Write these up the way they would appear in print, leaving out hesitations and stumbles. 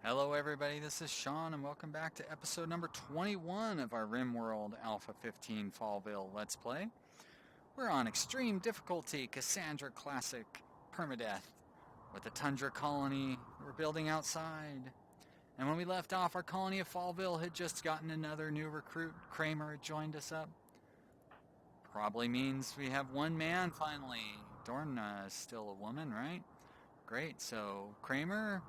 Hello everybody, this is Sean and welcome back to episode number 21 of our Rimworld Alpha 15 Fallville Let's Play. We're on extreme difficulty Cassandra Classic Permadeath with the Tundra colony we're building outside. And when we left off, our colony of Fallville had just gotten another new recruit. Kramer had joined us up. Probably means we have one man finally. Dorna is still a woman, right? Great, so Kramer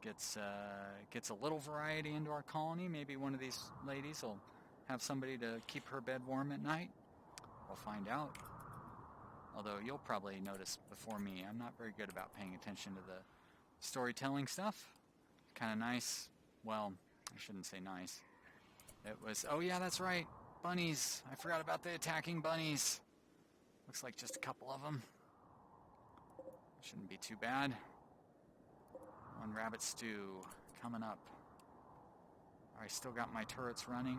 gets a little variety into our colony. Maybe one of these ladies will have somebody to keep her bed warm at night. We'll find out. Although you'll probably notice before me, I'm not very good about paying attention to the storytelling stuff. Kind of nice. Well, I shouldn't say nice. It was, oh yeah, that's right. Bunnies. I forgot about the attacking bunnies. Looks like just a couple of them. Shouldn't be too bad. One rabbit stew coming up. I still got my turrets running.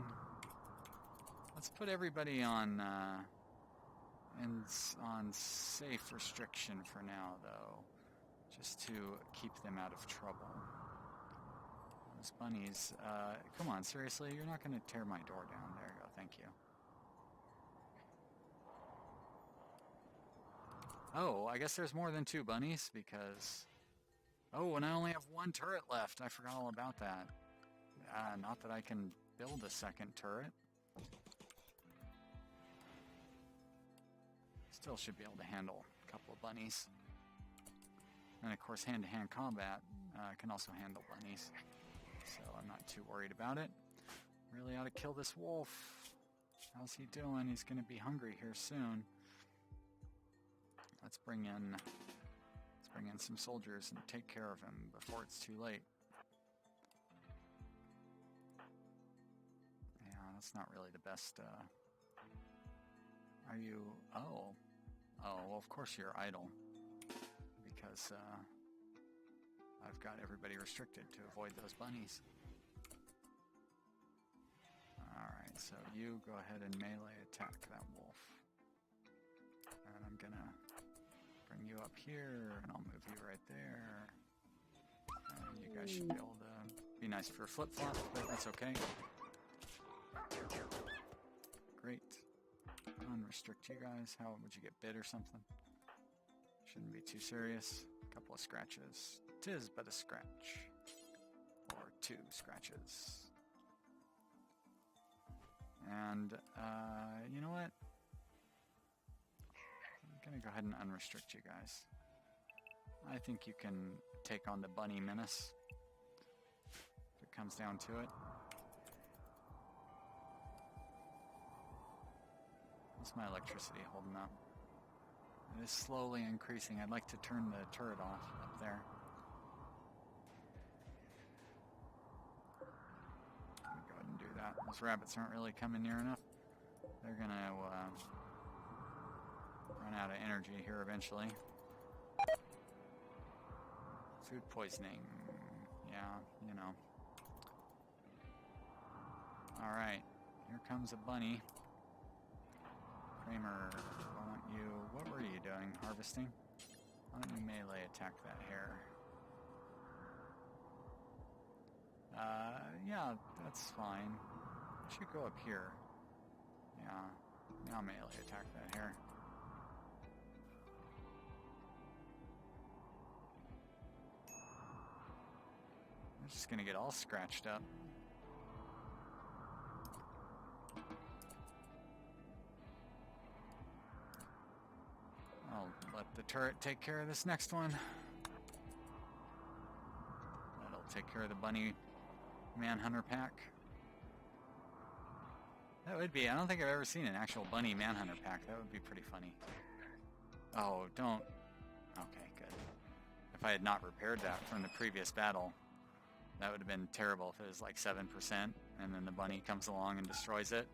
Let's put everybody on safe restriction for now, though, just to keep them out of trouble. Those bunnies. Come on, seriously, you're not going to tear my door down. There you go. Thank you. Oh, I guess there's more than two bunnies because. Oh, and I only have one turret left. I forgot all about that. Not that I can build a second turret. Still should be able to handle a couple of bunnies. And of course, hand-to-hand combat can also handle bunnies. So I'm not too worried about it. Really ought to kill this wolf. How's he doing? He's going to be hungry here soon. Let's bring in some soldiers and take care of him before it's too late. Yeah, that's not really the best. Are you? Oh, well, of course you're idle. Because I've got everybody restricted to avoid those bunnies. Alright, so you go ahead and melee attack that wolf. And I'm gonna bring you up here, and I'll move you right there. And you guys should be able to be nice for a flip-flop, but that's okay. Great. Unrestrict you guys. How would you get bit or something? Shouldn't be too serious. A couple of scratches. 'Tis but a scratch. Or two scratches. And, you know what? I'm gonna go ahead and unrestrict you guys. I think you can take on the bunny menace if it comes down to it. How's my electricity holding up? It is slowly increasing. I'd like to turn the turret off up there. I'm gonna go ahead and do that. Those rabbits aren't really coming near enough. They're gonna run out of energy here eventually. Food poisoning. Yeah, you know. Alright, here comes a bunny. Kramer, why don't you... What were you doing? Harvesting? Why don't you melee attack that hare? Yeah, that's fine. I should go up here. Yeah, now melee attack that hare. I'm just gonna get all scratched up. I'll let the turret take care of this next one. That'll take care of the bunny manhunter pack. That would be, I don't think I've ever seen an actual bunny manhunter pack. That would be pretty funny. Oh, don't. Okay, good. If I had not repaired that from the previous battle, that would have been terrible if it was like 7% and then the bunny comes along and destroys it.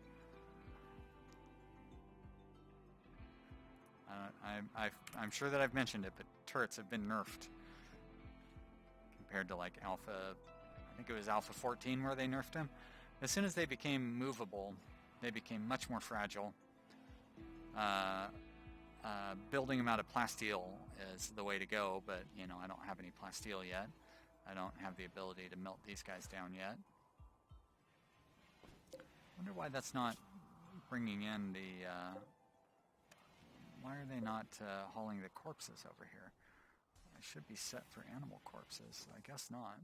I'm sure that I've mentioned it, but turrets have been nerfed compared to like Alpha, I think it was Alpha 14 where they nerfed them. As soon as they became movable, they became much more fragile. Building them out of plasteel is the way to go, but you know, I don't have any plasteel yet. I don't have the ability to melt these guys down yet. Wonder why that's not bringing in the... why are they not hauling the corpses over here? I should be set for animal corpses. I guess not.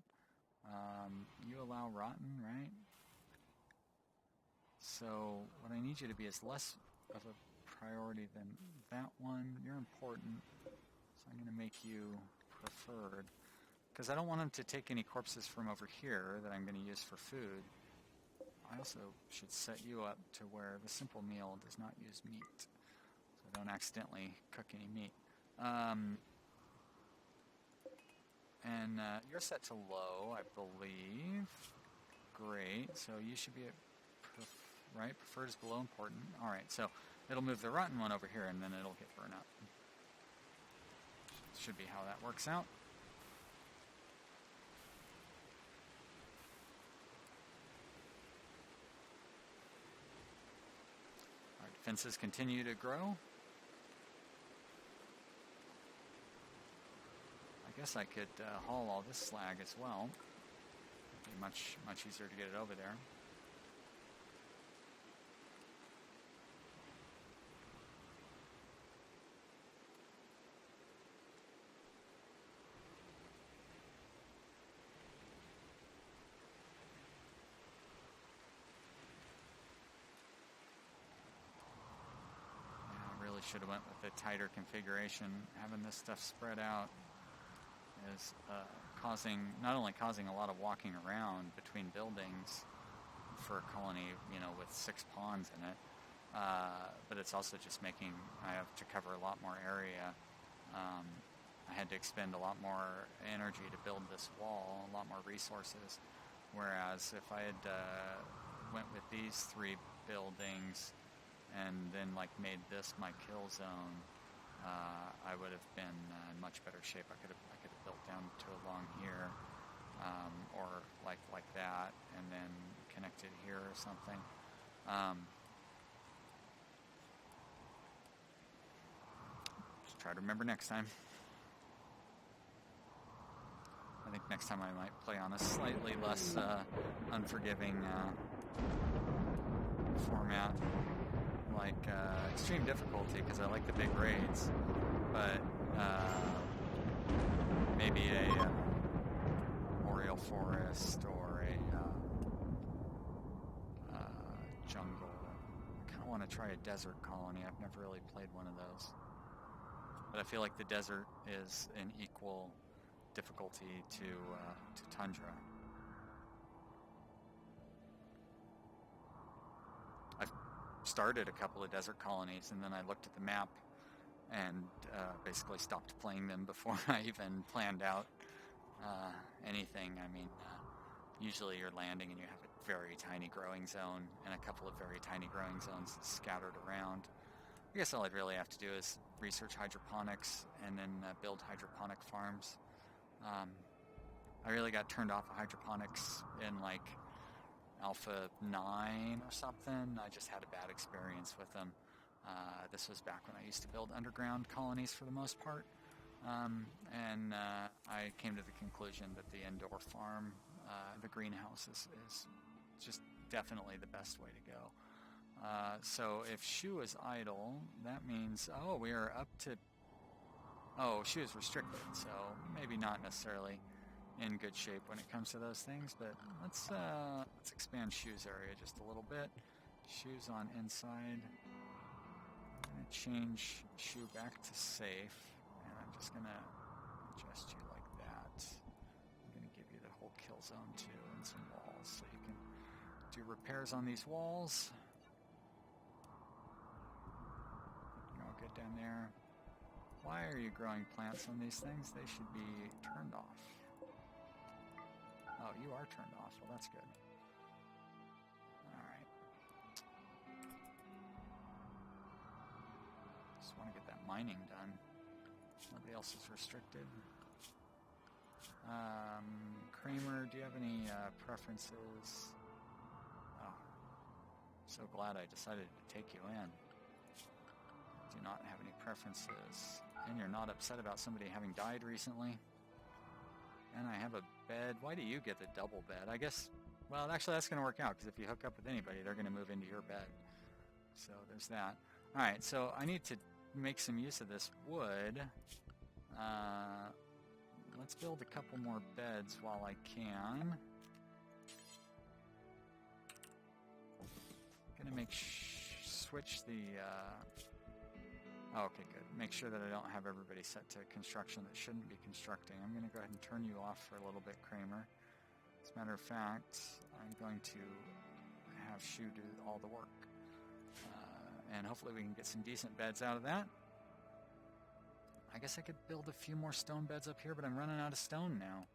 You allow rotten, right? So what I need you to be is less of a priority than that one. You're important, so I'm going to make you preferred. Because I don't want them to take any corpses from over here that I'm going to use for food. I also should set you up to where the simple meal does not use meat. So I don't accidentally cook any meat. And you're set to low, I believe. Great, so you should be at right? Preferred is below important. Alright, so it'll move the rotten one over here and then it'll get burned up. Should be how that works out. Our defenses continue to grow. I guess I could haul all this slag as well. It'd be much easier to get it over there. Should have went with a tighter configuration. Having this stuff spread out is not only causing a lot of walking around between buildings for a colony, with 6 pawns in it, but it's also just making I have to cover a lot more area. I had to expend a lot more energy to build this wall, a lot more resources. Whereas if I had went with these 3 buildings and then made this my kill zone, I would have been in much better shape. I could have built down to along here, or like that, and then connected here or something. Just try to remember next time. I think next time I might play on a slightly less unforgiving format. Like extreme difficulty because I like the big raids, but maybe a boreal forest or a jungle. I kind of want to try a desert colony. I've never really played one of those, but I feel like the desert is an equal difficulty to tundra. Started a couple of desert colonies, and then I looked at the map and basically stopped playing them before I even planned out anything. I mean, usually you're landing and you have a very tiny growing zone and a couple of very tiny growing zones scattered around. I guess all I'd really have to do is research hydroponics and then build hydroponic farms. I really got turned off of hydroponics in Alpha 9 or something. I just had a bad experience with them. This was back when I used to build underground colonies for the most part. And I came to the conclusion that the indoor farm, the greenhouse, is just definitely the best way to go. So if Shu is idle, that means, we are up to... Shu is restricted, so maybe not necessarily in good shape when it comes to those things, but let's expand Shu's area just a little bit. Shu's on inside. I'm going to change Shu back to safe, and I'm just going to adjust you like that. I'm going to give you the whole kill zone too and some walls, so you can do repairs on these walls. You're all good down there. Why are you growing plants on these things? They should be turned off. Oh, you are turned off. Well, that's good. Alright. Just want to get that mining done. Nobody else is restricted. Kramer, do you have any preferences? Oh, so glad I decided to take you in. Do not have any preferences. And you're not upset about somebody having died recently? And I have a bed. Why do you get the double bed? I guess, well, actually that's going to work out, because if you hook up with anybody, they're going to move into your bed. So there's that. Alright, so I need to make some use of this wood. Let's build a couple more beds while I can. Gonna switch the, oh, okay, good. Make sure that I don't have everybody set to construction that shouldn't be constructing. I'm gonna go ahead and turn you off for a little bit, Kramer. As a matter of fact, I'm going to have Shu do all the work. And hopefully we can get some decent beds out of that. I guess I could build a few more stone beds up here, but I'm running out of stone now.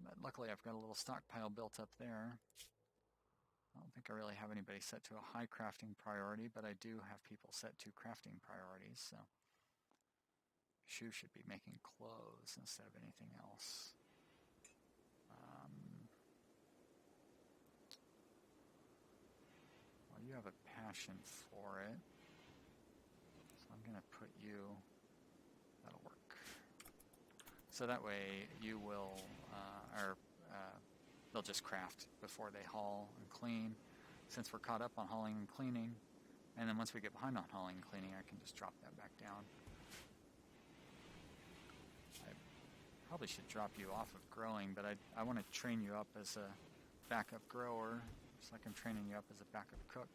But luckily I've got a little stockpile built up there. I don't think I really have anybody set to a high crafting priority, but I do have people set to crafting priorities, so Shu should be making clothes instead of anything else. Well, you have a passion for it, so I'm going to put you, that'll work. So that way you will, they'll just craft before they haul and clean, since we're caught up on hauling and cleaning. And then once we get behind on hauling and cleaning, I can just drop that back down. I probably should drop you off of growing, but I want to train you up as a backup grower, just like I'm training you up as a backup cook.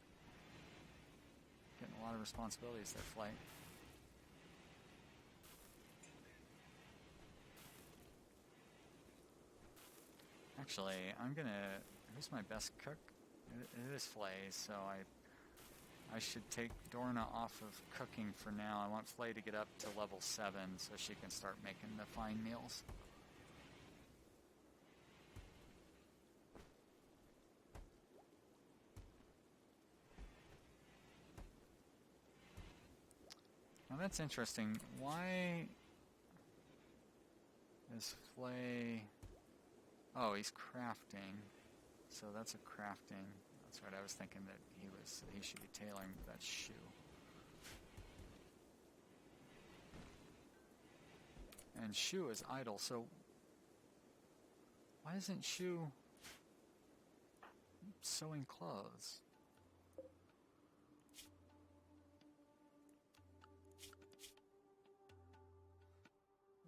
Getting a lot of responsibilities there, Flight. Actually, who's my best cook? It is Flay, so I should take Dorna off of cooking for now. I want Flay to get up to level 7 so she can start making the fine meals. Now that's interesting. Why is Flay... Oh, he's crafting. So that's a crafting. That's right, I was thinking that he should be tailoring, but that's Shu. And Shu is idle, so why isn't Shu sewing clothes?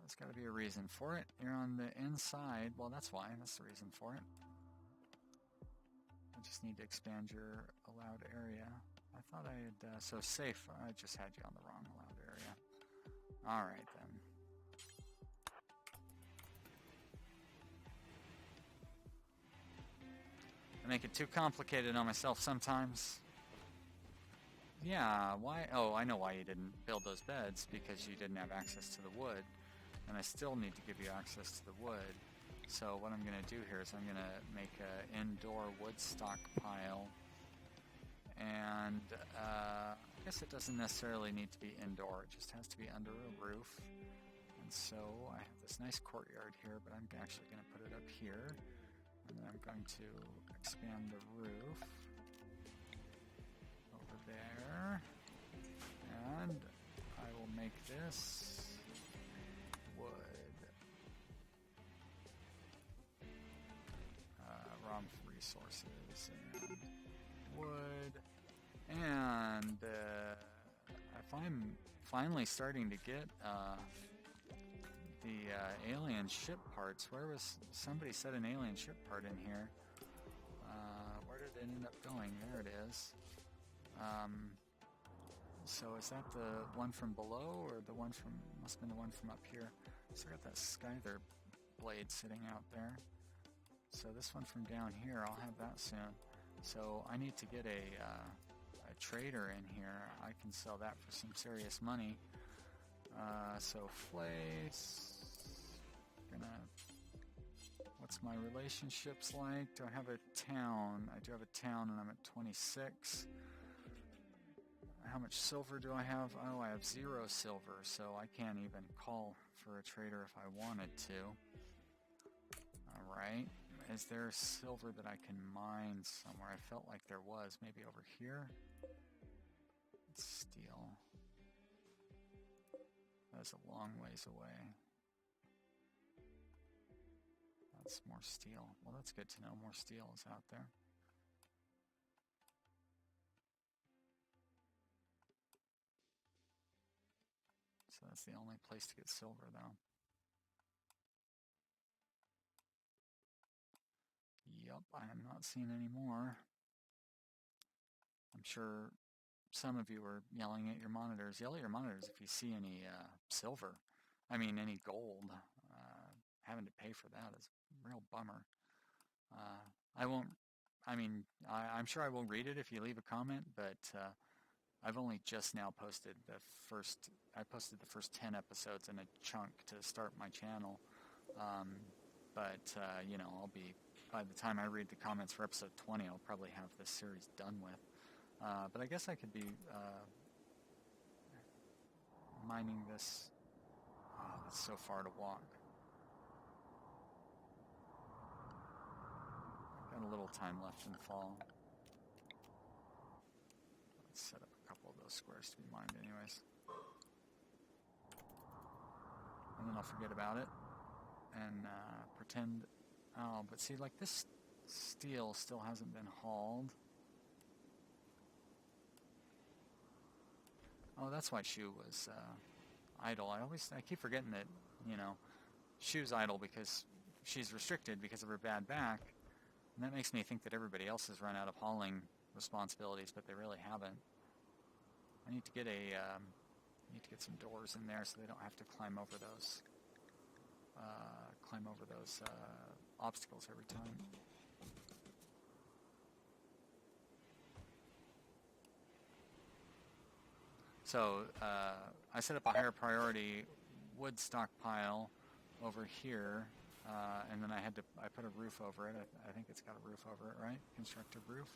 There's got to be a reason for it. You're on the inside. Well, that's why. That's the reason for it. I just need to expand your allowed area. I thought I had... so safe. I just had you on the wrong allowed area. Alright, then. I make it too complicated on myself sometimes. Yeah, why? Oh, I know why you didn't build those beds. Because you didn't have access to the wood. And I still need to give you access to the wood. So what I'm going to do here is I'm going to make an indoor wood stockpile. And I guess it doesn't necessarily need to be indoor. It just has to be under a roof. And so I have this nice courtyard here, but I'm actually going to put it up here. And then I'm going to expand the roof over there. And I will make this wood. Raw resources and wood. And if I'm finally starting to get the alien ship parts, where was somebody set an alien ship part in here? Where did it end up going? There it is. So is that the one from below, or the one from, must have been the one from up here? So I got that Skyther blade sitting out there. So this one from down here, I'll have that soon. So I need to get a trader in here. I can sell that for some serious money. So Flace, what's my relationships like? Do I have a town? I do have a town, and I'm at 26. How much silver do I have? Oh, I have 0 silver, so I can't even call for a trader if I wanted to. Alright. Is there silver that I can mine somewhere? I felt like there was. Maybe over here? Let's steal. That's a long ways away. That's more steel. Well, that's good to know. More steel is out there. So that's the only place to get silver, though. Yup, I am not seeing any more. I'm sure some of you are yelling at your monitors. Yell at your monitors if you see any silver. I mean, any gold. Having to pay for that is a real bummer. I won't, I mean, I'm sure I will read it if you leave a comment, but I've only just now posted I posted the first 10 episodes in a chunk to start my channel. You know, by the time I read the comments for episode 20, I'll probably have this series done with. But I guess I could be mining this. Oh, that's so far to walk. Got a little time left in the fall. Let's set up a couple of those squares to be mined anyways. And then I'll forget about it and pretend... Oh, but see, like this steel still hasn't been hauled. Oh, that's why Shu was idle. I keep forgetting that, you know, Shu's idle because she's restricted because of her bad back. And that makes me think that everybody else has run out of hauling responsibilities, but they really haven't. I need to get some doors in there so they don't have to climb over those obstacles every time. So I set up a higher priority wood stockpile over here, and then I put a roof over it. I think it's got a roof over it, right? Constructive roof?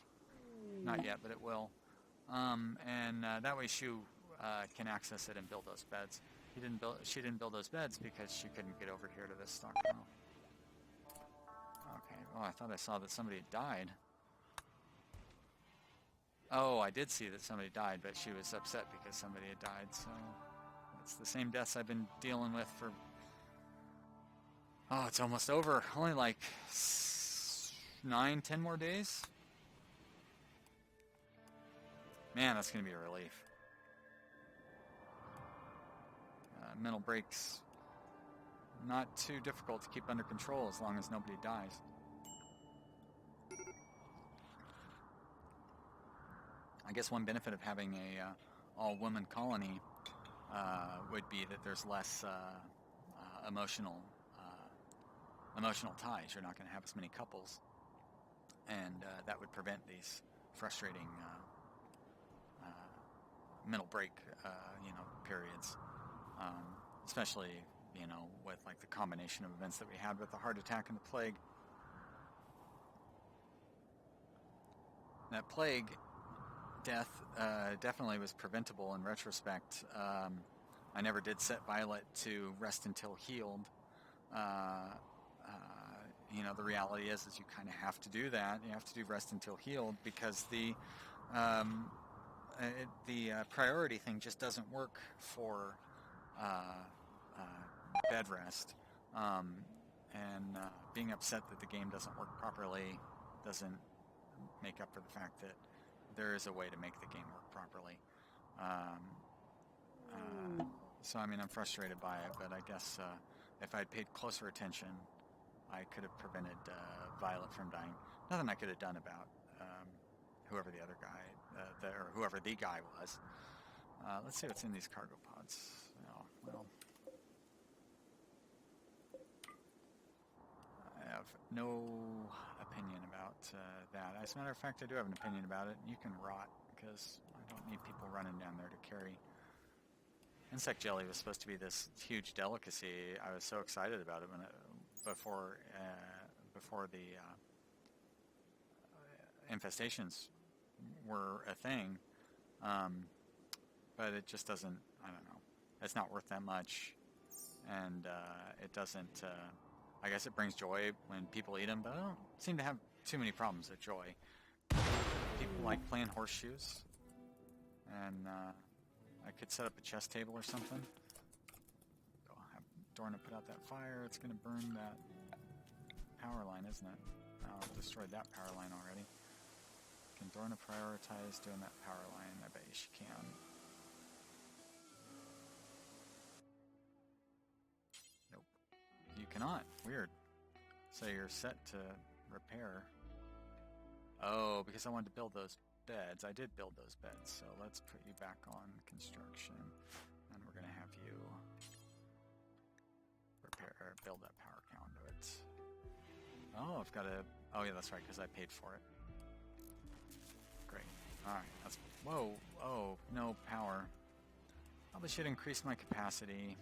Not yet, but it will. That way Shu can access it and build those beds. She didn't build those beds because she couldn't get over here to this stockpile. Okay. Oh, I thought I saw that somebody had died. Oh, I did see that somebody died, but she was upset because somebody had died, so it's the same deaths I've been dealing with for... Oh, it's almost over. Only like 9, 10 more days? Man, that's going to be a relief. Mental breaks, not too difficult to keep under control as long as nobody dies. I guess one benefit of having a all-woman colony would be that there's less emotional ties. You're not going to have as many couples, and that would prevent these frustrating mental break, periods. Especially, with like the combination of events that we had with the heart attack and the plague. That plague death definitely was preventable in retrospect. I never did set Violet to rest until healed. The reality is you kind of have to do that. You have to do rest until healed because the priority thing just doesn't work for bed rest. Being upset that the game doesn't work properly doesn't make up for the fact that there is a way to make the game work properly. So, I mean, I'm frustrated by it, but I guess if I'd paid closer attention, I could have prevented Violet from dying. Nothing I could have done about whoever the other guy, or whoever the guy was. Let's see what's in these cargo pods. Oh, well, I have no opinion about that. As a matter of fact, I do have an opinion about it. You can rot, because I don't need people running down there to carry. Insect jelly was supposed to be this huge delicacy. I was so excited about it before the infestations were a thing. But it just doesn't, I don't know. It's not worth that much. And it doesn't, I guess it brings joy when people eat them, but I don't seem to have too many problems with joy. People like playing horseshoes. And I could set up a chess table or something. Go have Dorna put out that fire. It's going to burn that power line, isn't it? Oh, I've destroyed that power line already. Can Dorna prioritize doing that power line? I bet you she can. Nope. You cannot. Weird. So you're set to repair. Oh, because I wanted to build those beds. I did build those beds, so let's put you back on construction. And we're going to have you repair, build that power conduit. Oh, I've got to... Oh, yeah, that's right, because I paid for it. Great. Alright, that's... Whoa! Oh, no power. Probably should increase my capacity.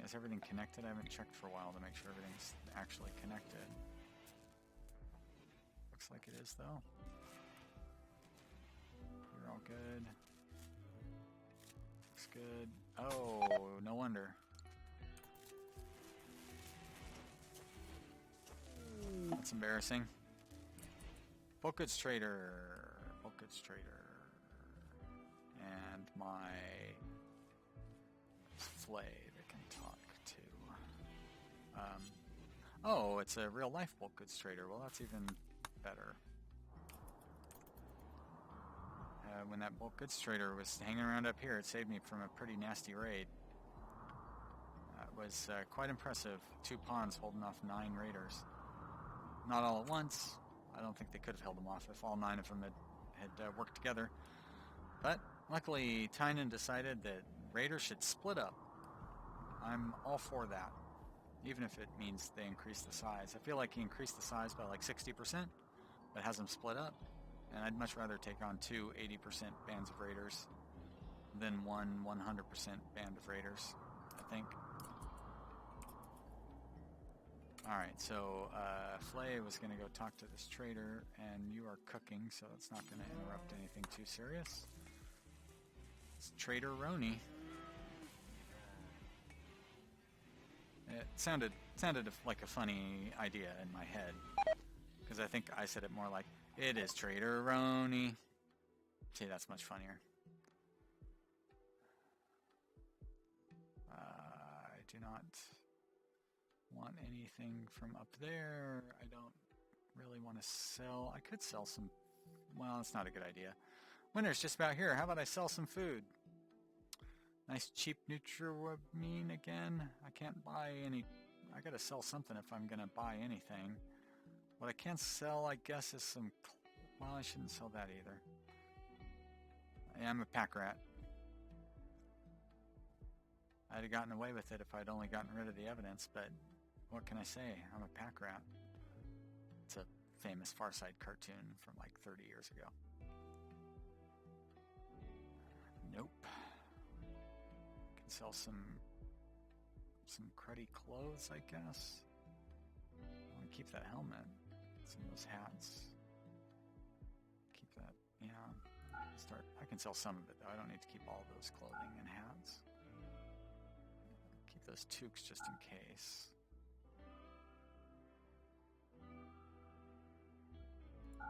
Is everything connected? I haven't checked for a while to make sure everything's actually connected. Looks like it is, though. You're all good. Looks good. Oh, no wonder. That's embarrassing. Bulk goods trader. Bulk goods trader. And my flay that can talk to. Oh, it's a real life bulk goods trader. Well, that's even better. When that bulk goods trader was hanging around up here, it saved me from a pretty nasty raid. It was quite impressive. 2 pawns holding off 9 raiders. Not all at once. I don't think they could have held them off if all 9 of them had worked together. But luckily, Tynan decided that raiders should split up. I'm all for that, even if it means they increase the size. I feel like he increased the size by like 60%, but has them split up. And I'd much rather take on 2 80% bands of raiders than one 100% band of raiders, I think. Alright, so Flay was going to go talk to this trader, and you are cooking, so it's not going to interrupt anything too serious. It's Trader Roni. It sounded like a funny idea in my head, because I think I said it more like, it is Trader Roni. See, that's much funnier. I do not want anything from up there. I don't really want to sell. I could sell some... Well, it's not a good idea. Winter's just about here. How about I sell some food? Nice cheap Nutrimine again. I can't buy any... I gotta sell something if I'm gonna buy anything. What I can sell, I guess, is some... Well, I shouldn't sell that either. Yeah, I'm a pack rat. I'd have gotten away with it if I'd only gotten rid of the evidence, but what can I say? I'm a pack rat. It's a famous Far Side cartoon from like 30 years ago. Nope. Can sell some cruddy clothes, I guess. I want to keep that helmet. Some of those hats. Keep that, yeah. I can sell some of it, though. I don't need to keep all those clothing and hats. Keep those toques just in case. Oh,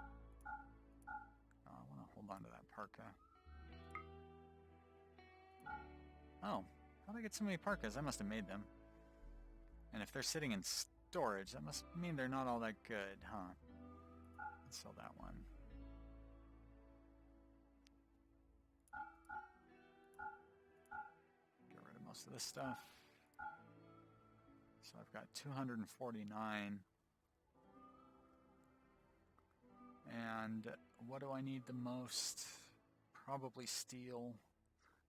I want to hold on to that parka. Oh, how'd I get so many parkas? I must have made them. And if they're sitting in storage, that must mean they're not all that good, huh? Let's sell that one. Get rid of most of this stuff. So I've got 249. And what do I need the most? Probably steel,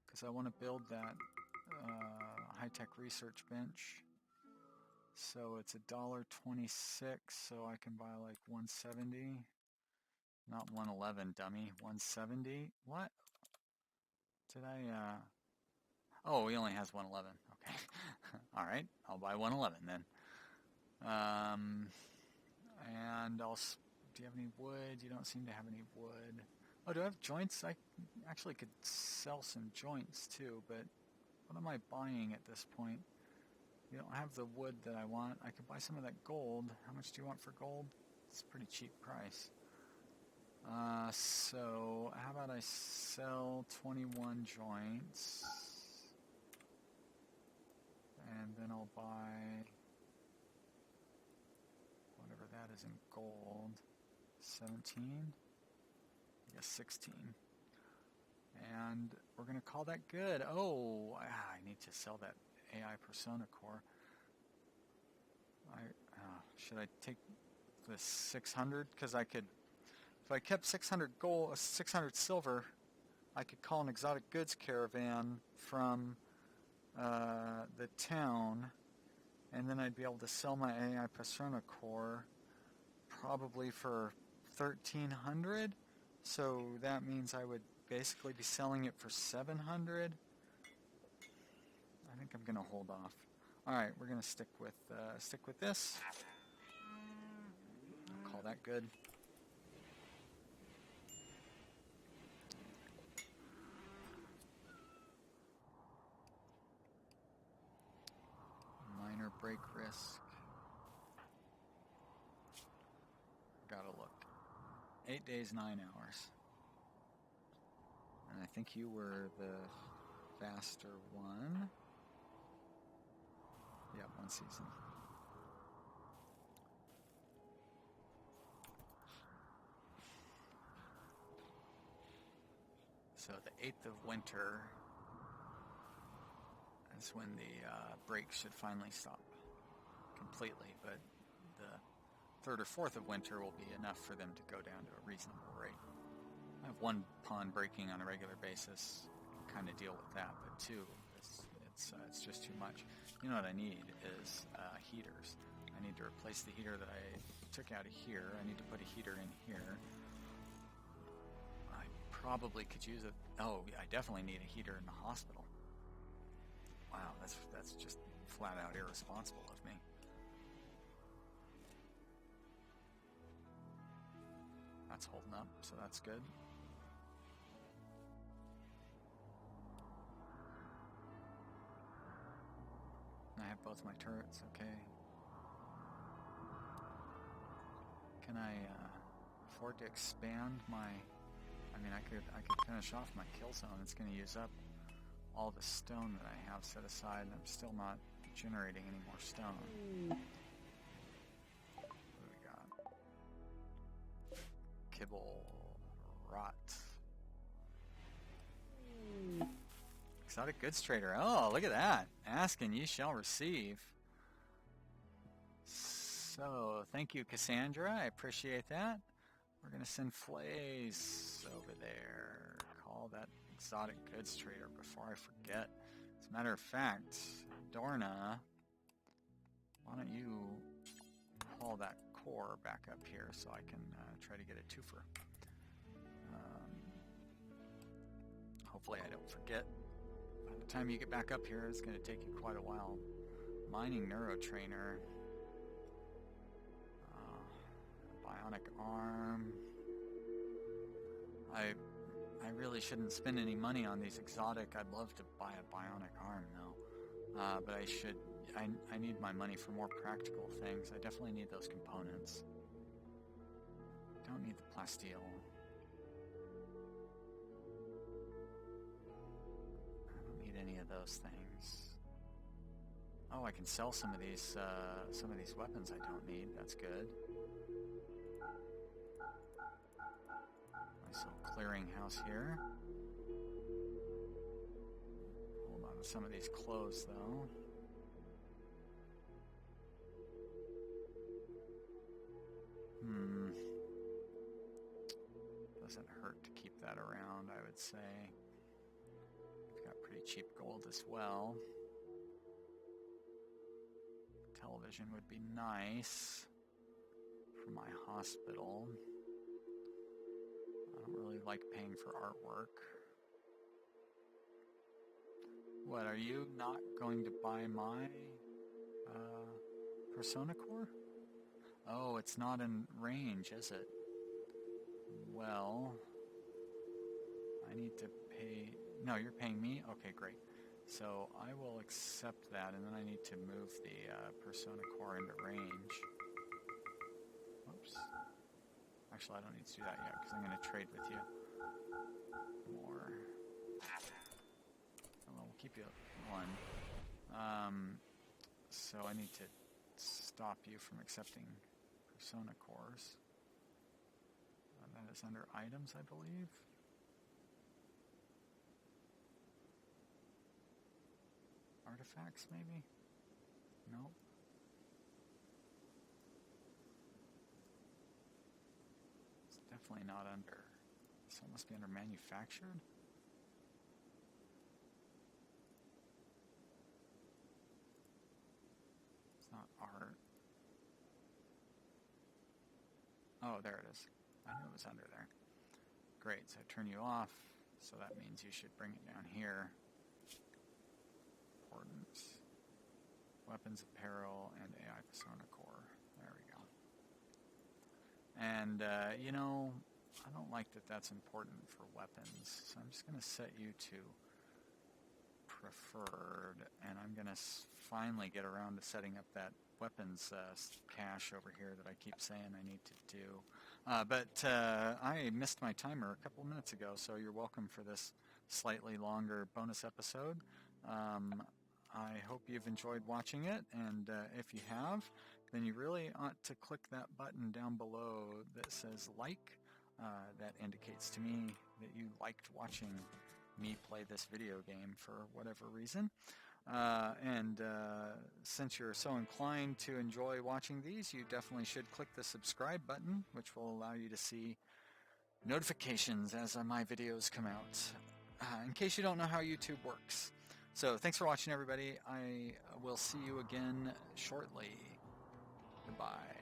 because I want to build that high-tech research bench. So it's $1.26, so I can buy like 170. Not 111, dummy. 170? What? Did I, Oh, he only has 111. Okay. Alright, I'll buy 111 then. And I'll... Do you have any wood? You don't seem to have any wood. Oh, do I have joints? I actually could sell some joints too, but what am I buying at this point? You don't have the wood that I want. I could buy some of that gold. How much do you want for gold? It's a pretty cheap price. So how about I sell 21 joints? I'll buy whatever that is in gold. 17? I guess 16. And we're going to call that good. Oh, I need to sell that AI Persona Core. Should I take the 600? Because I could, if I kept 600 gold, 600 silver, I could call an exotic goods caravan from the town, and then I'd be able to sell my AI Persona Core probably for 1,300. So that means I would basically be selling it for 700. I think I'm gonna hold off. All right, we're gonna stick with this. I'll call that good. Minor break risk. Gotta look. 8 days, 9 hours. And I think you were the faster one. Yep, 1 season. So the 8th of winter is when the break should finally stop completely, but the 3rd or 4th of winter will be enough for them to go down to a reasonable rate. I have 1 pawn breaking on a regular basis, kind of deal with that, but 2, it's just too much. You know what I need is heaters. I need to replace the heater that I took out of here. I need to put a heater in here. I probably could use it. Oh, I definitely need a heater in the hospital. Wow, that's just flat out irresponsible of me. That's holding up, so that's good. I have both my turrets, okay. Can I afford to expand my... I mean, I could finish off my kill zone. It's going to use up all the stone that I have set aside, and I'm still not generating any more stone. What do we got? Kibble rot. Exotic goods trader. Oh, look at that. Ask and ye shall receive. So, thank you, Cassandra. I appreciate that. We're going to send Flays over there. Call that exotic goods trader before I forget. As a matter of fact, Dorna, why don't you haul that core back up here so I can try to get a twofer. Hopefully I don't forget. By the time you get back up here, it's going to take you quite a while. Mining neurotrainer. Bionic arm. I really shouldn't spend any money on these exotic. I'd love to buy a bionic arm though. But I should. I need my money for more practical things. I definitely need those components. Don't need the plasteel. Any of those things. Oh, I can sell some of these weapons I don't need. That's good. Nice little clearinghouse here. Hold on to some of these clothes though. Doesn't hurt to keep that around, I would say. Pretty cheap gold as well. Television would be nice for my hospital. I don't really like paying for artwork. What, are you not going to buy my Persona Core? Oh, it's not in range, is it? Well, I need to pay... No, you're paying me? Okay, great. So I will accept that, and then I need to move the Persona Core into range. Oops. Actually, I don't need to do that yet, because I'm going to trade with you. More. Well, we'll keep you at 1. So I need to stop you from accepting persona cores. That is under items, I believe. Artifacts, maybe? Nope. It's definitely not under. So it must be under manufactured. It's not art. Oh, there it is. I knew it was under there. Great, so I turn you off, so that means you should bring it down here. Important. Weapons, apparel, and AI persona core. There we go. And, you know, I don't like that that's important for weapons, so I'm just going to set you to preferred, and I'm going to finally get around to setting up that weapons cache over here that I keep saying I need to do. But I missed my timer a couple minutes ago, so you're welcome for this slightly longer bonus episode. I hope you've enjoyed watching it, and if you have, then you really ought to click that button down below that says like. That indicates to me that you liked watching me play this video game for whatever reason. And since you're so inclined to enjoy watching these, you definitely should click the subscribe button, which will allow you to see notifications as my videos come out, in case you don't know how YouTube works. So thanks for watching, everybody. I will see you again shortly. Goodbye.